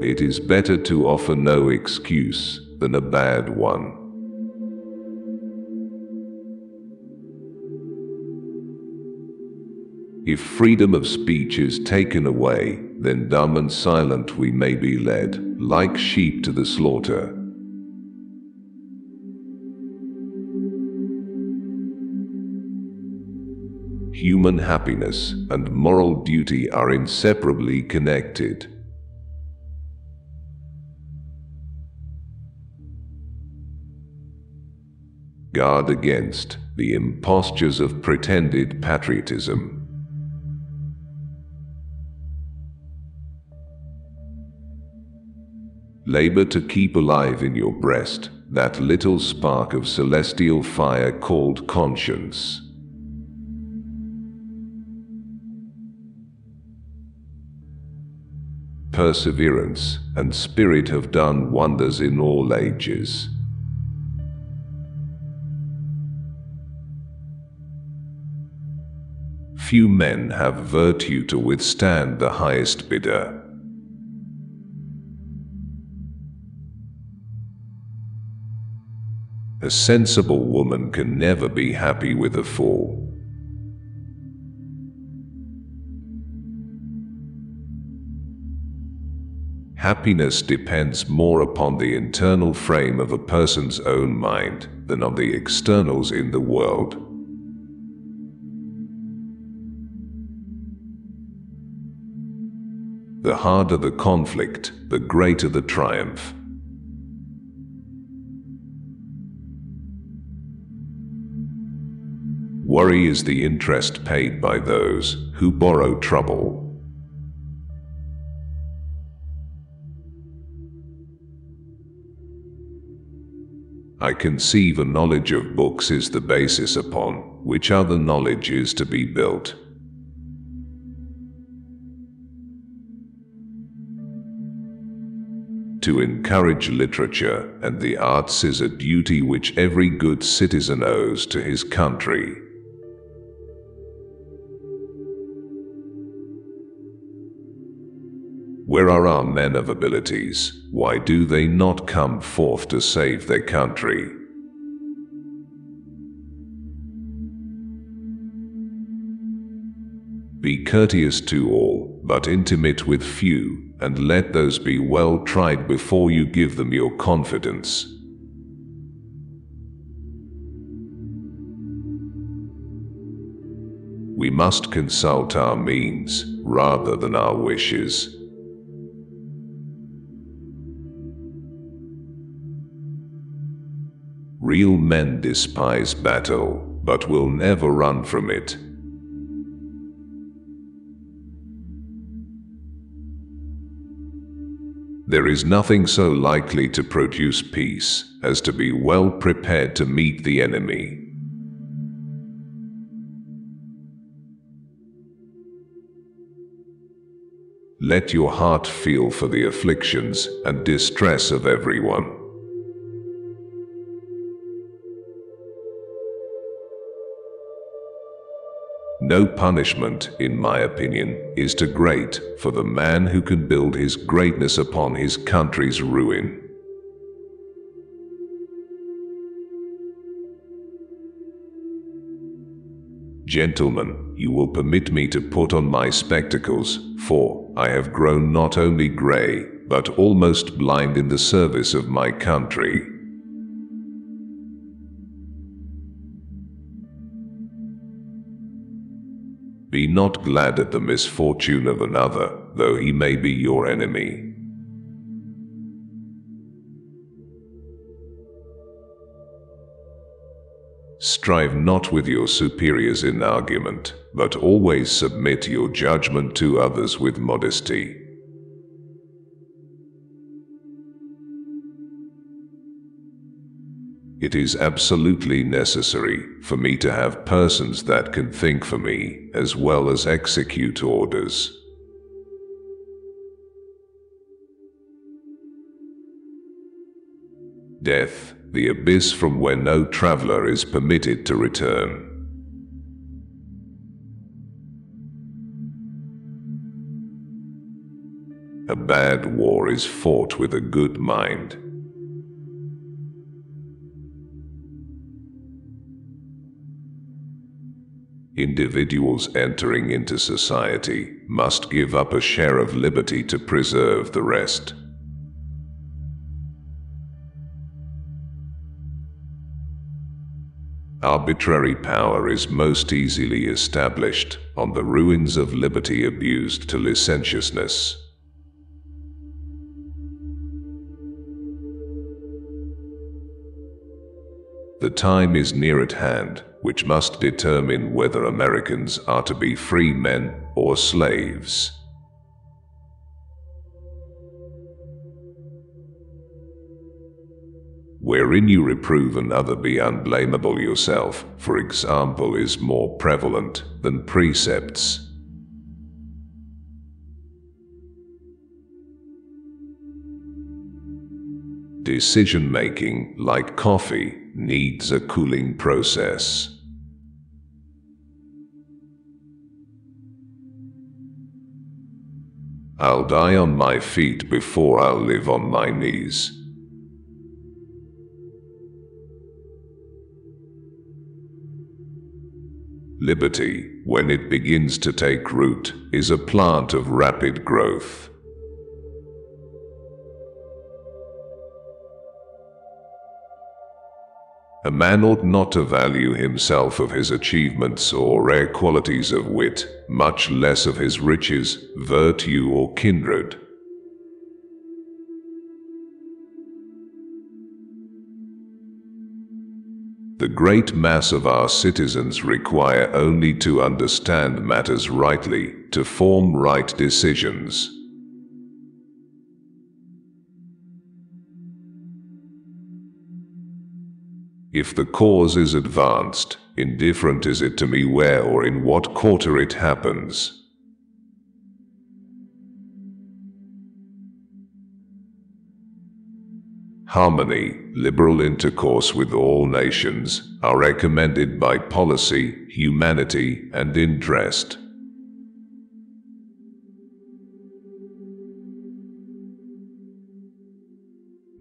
It is better to offer no excuse than a bad one. If freedom of speech is taken away, then dumb and silent we may be led, like sheep to the slaughter. Human happiness and moral duty are inseparably connected. Guard against the impostures of pretended patriotism. Labor to keep alive in your breast that little spark of celestial fire called conscience. Perseverance and spirit have done wonders in all ages. Few men have virtue to withstand the highest bidder. A sensible woman can never be happy with a fool. Happiness depends more upon the internal frame of a person's own mind than on the externals in the world. The harder the conflict, the greater the triumph. Worry is the interest paid by those who borrow trouble. I conceive a knowledge of books is the basis upon which other knowledge is to be built. To encourage literature and the arts is a duty which every good citizen owes to his country. Where are our men of abilities? Why do they not come forth to save their country? Be courteous to all, but intimate with few, and let those be well tried before you give them your confidence. We must consult our means rather than our wishes. Real men despise battle, but will never run from it. There is nothing so likely to produce peace as to be well prepared to meet the enemy. Let your heart feel for the afflictions and distress of everyone. No punishment, in my opinion, is too great for the man who can build his greatness upon his country's ruin. Gentlemen, you will permit me to put on my spectacles, for I have grown not only gray, but almost blind in the service of my country. Be not glad at the misfortune of another, though he may be your enemy. Strive not with your superiors in argument, but always submit your judgment to others with modesty. It is absolutely necessary for me to have persons that can think for me as well as execute orders. Death, the abyss from where no traveler is permitted to return. A bad war is fought with a good mind. Individuals entering into society must give up a share of liberty to preserve the rest. Arbitrary power is most easily established on the ruins of liberty abused to licentiousness. The time is near at hand which must determine whether Americans are to be free men or slaves. Wherein you reprove another, be unblameable yourself, for example, is more prevalent than precepts. Decision-making, like coffee, needs a cooling process. I'll die on my feet before I'll live on my knees. Liberty, when it begins to take root, is a plant of rapid growth. A man ought not to value himself of his achievements or rare qualities of wit, much less of his riches, virtue, or kindred. The great mass of our citizens require only to understand matters rightly, to form right decisions. If the cause is advanced, indifferent is it to me where or in what quarter it happens. Harmony, liberal intercourse with all nations, are recommended by policy, humanity, and interest.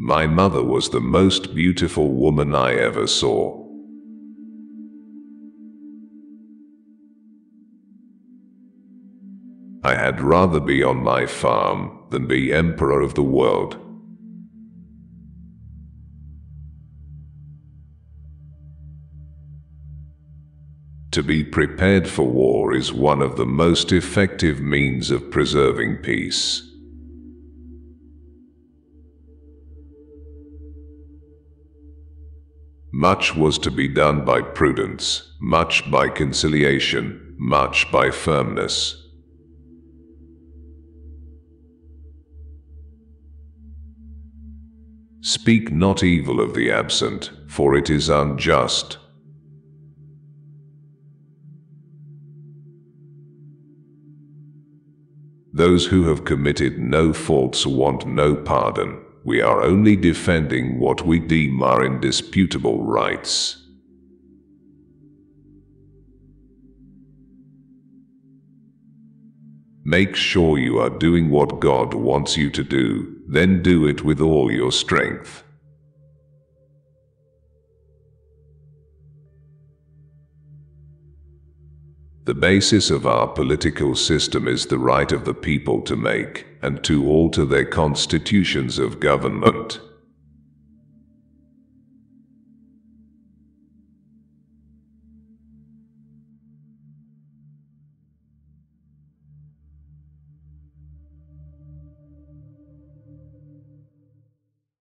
My mother was the most beautiful woman I ever saw. I had rather be on my farm than be emperor of the world. To be prepared for war is one of the most effective means of preserving peace. Much was to be done by prudence, much by conciliation, much by firmness. Speak not evil of the absent, for it is unjust. Those who have committed no faults want no pardon. We are only defending what we deem our indisputable rights. Make sure you are doing what God wants you to do, then do it with all your strength. The basis of our political system is the right of the people to make and to alter their constitutions of government.